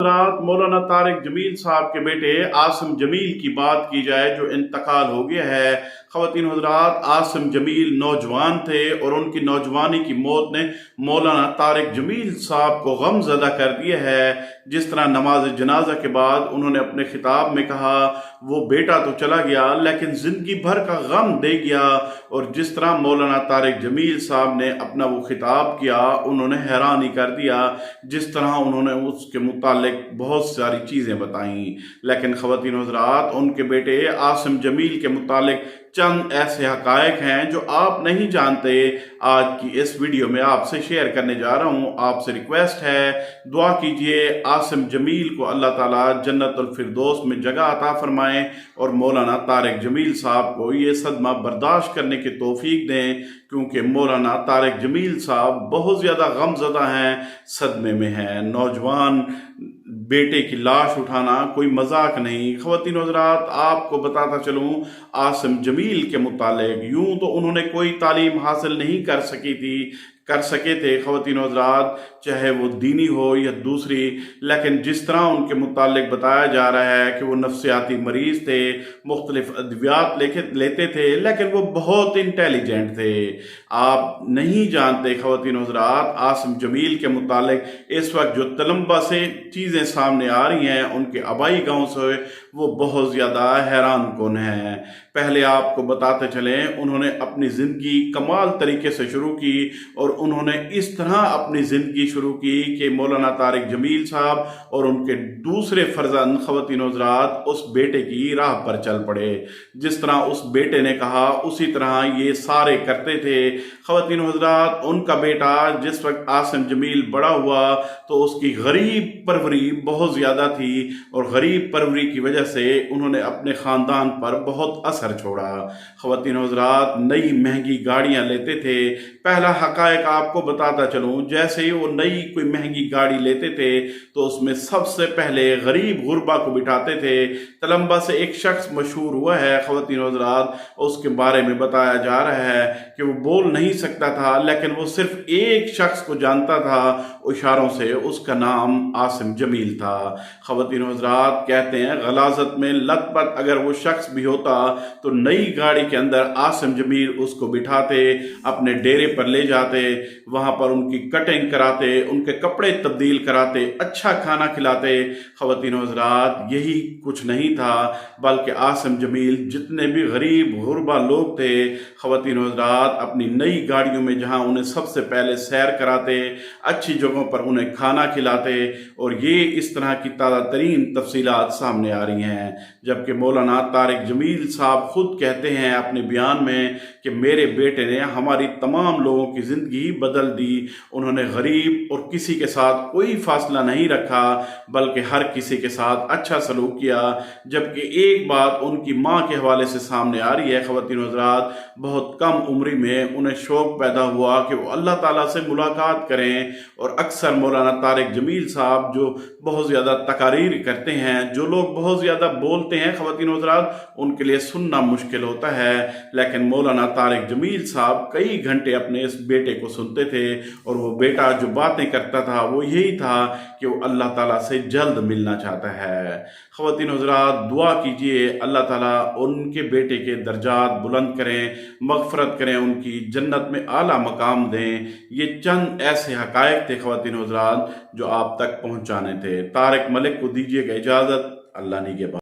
रात मौलाना तारिक जमील साहब के बेटे आसिम जमील की बात की जाए जो इंतकाल हो गया है। ख़वातीन हज़रात, आसिम जमील नौजवान थे और उनकी नौजवानी की मौत ने मौलाना तारिक जमील साहब को गमज़दा कर दिया है। जिस तरह नमाज जनाजा के बाद उन्होंने अपने खिताब में कहा, वो बेटा तो चला गया लेकिन ज़िंदगी भर का गम दे गया। और जिस तरह मौलाना तारिक जमील साहब ने अपना वो खिताब किया, उन्होंने हैरानी कर दिया। जिस तरह उन्होंने उसके मुतालिक बहुत सारी चीज़ें बताईं, लेकिन ख़वातीन हज़रात, उनके बेटे आसिम जमील के मुतालिक चंद ऐसे हक़ाइक़ हैं जो आप नहीं जानते। आज की इस वीडियो में आपसे शेयर करने जा रहा हूँ। आपसे रिक्वेस्ट है, दुआ कीजिए आसिम जमील को अल्लाह ताला जन्नतुल फिरदौस में जगह अता फरमाएं और मौलाना तारिक जमील साहब को ये सदमा बर्दाश्त करने की तौफीक दें, क्योंकि मौलाना तारिक जमील साहब बहुत ज़्यादा गमज़दा हैं, सदमे में हैं। नौजवान बेटे की लाश उठाना कोई मजाक नहीं। ख़वातीन हज़रात, आपको बताता चलूँ, आसिम जमील के मुतालिक यूँ तो उन्होंने कोई तालीम हासिल नहीं कर सके थे ख़वातीन हज़रात, चाहे वो दीनी हो या दूसरी, लेकिन जिस तरह उनके मुतालिक बताया जा रहा है कि वो नफ्सियाती मरीज़ थे, मुख्तलिफ अद्वियात लेते थे, लेकिन वो बहुत इंटेलिजेंट थे। आप नहीं जानते ख़वातीन हज़रात, आसिम जमील के मुतालिक इस वक्त जो तलम्बा से चीज़ें सामने आ रही हैं उनके आबाई गांव से, वो बहुत ज़्यादा हैरान कुन है। पहले आपको बताते चलें, उन्होंने अपनी ज़िंदगी कमाल तरीके से शुरू की और उन्होंने इस तरह अपनी ज़िंदगी शुरू की कि मौलाना तारिक जमील साहब और उनके दूसरे फर्जंद ख़वातीन हज़रात उस बेटे की राह पर चल पड़े। जिस तरह उस बेटे ने कहा, उसी तरह ये सारे करते थे। ख़वातीन हज़रात, उनका बेटा जिस वक्त आसिम जमील बड़ा हुआ तो उसकी गरीब परवरी बहुत ज़्यादा थी और गरीब परवरी की वजह से उन्होंने अपने ख़ानदान पर बहुत असर छोड़ा। ख़वातीन हज़रात, नई महंगी गाड़ियाँ लेते थे। पहला हक़ाइक़ आपको बताता चलूँ, जैसे ही वो नई कोई महंगी गाड़ी लेते थे तो उसमें सबसे पहले गरीब गुरबा को बिठाते थे। तलम्बा से एक शख्स मशहूर हुआ है ख़वातीन हज़रात, उसके बारे में बताया जा रहा है कि वो बोल नहीं सकता था, लेकिन वो सिर्फ एक शख्स को जानता था इशारों से, उसका नाम आसिम जमील था। ख़वातीन हज़रात कहते हैं, गलाज़त में लथपथ अगर वो शख्स भी होता तो नई गाड़ी के अंदर आसिम जमील उसको बिठाते, अपने डेरे पर ले जाते, वहाँ पर उनकी कटिंग कराते, उनके कपड़े तब्दील कराते, अच्छा खाना खिलाते। ख़वातीन हज़रात, यही कुछ नहीं था, बल्कि आसिम जमील जितने भी गरीब गुरबा लोग थे, ख़वातीन हज़रात, अपनी नई गाड़ियों में जहाँ उन्हें सबसे पहले सैर कराते, अच्छी जगहों पर उन्हें खाना खिलाते। और ये इस तरह की ताज़ा तरीन तफसीलात सामने आ रही हैं, जबकि मौलाना तारिक जमील साहब खुद कहते हैं अपने बयान में कि मेरे बेटे ने हमारी तमाम लोगों की ज़िंदगी बदल दी। उन्होंने गरीब और किसी के साथ कोई फासला नहीं रखा, बल्कि हर किसी के साथ अच्छा सलूक किया। जबकि एक बात उनकी माँ के हवाले से सामने आ रही है ख़वातीन हज़रात, बहुत कम उम्र में उन्हें शौक़ पैदा हुआ कि वो अल्लाह ताला से मुलाकात करें। और अक्सर मौलाना तारिक जमील साहब जो बहुत ज़्यादा तकारीर करते हैं, जो लोग बहुत ज़्यादा बोलते हैं ख़वातीन हज़रात, उनके लिए सुनना मुश्किल होता है, लेकिन मौलाना तारिक जमील साहब कई घंटे अपने इस बेटे को सुनते थे और वो बेटा जो बातें करता था वो यही था कि वो अल्लाह ताला से जल्द मिलना चाहता है। ख़वातीन हज़रात, दुआ कीजिए अल्लाह ताला उनके बेटे के दर्जात बुलंद करें, मग़फ़रत करें, उनकी जन्नत में आला मकाम दें। ये चंद ऐसे हक़ाइक़ थे ख़वातीन हज़रात जो आप तक पहुँचाने थे। तारिक मलिक को दीजिएगा इजाज़त। अल्लाह निगहबान।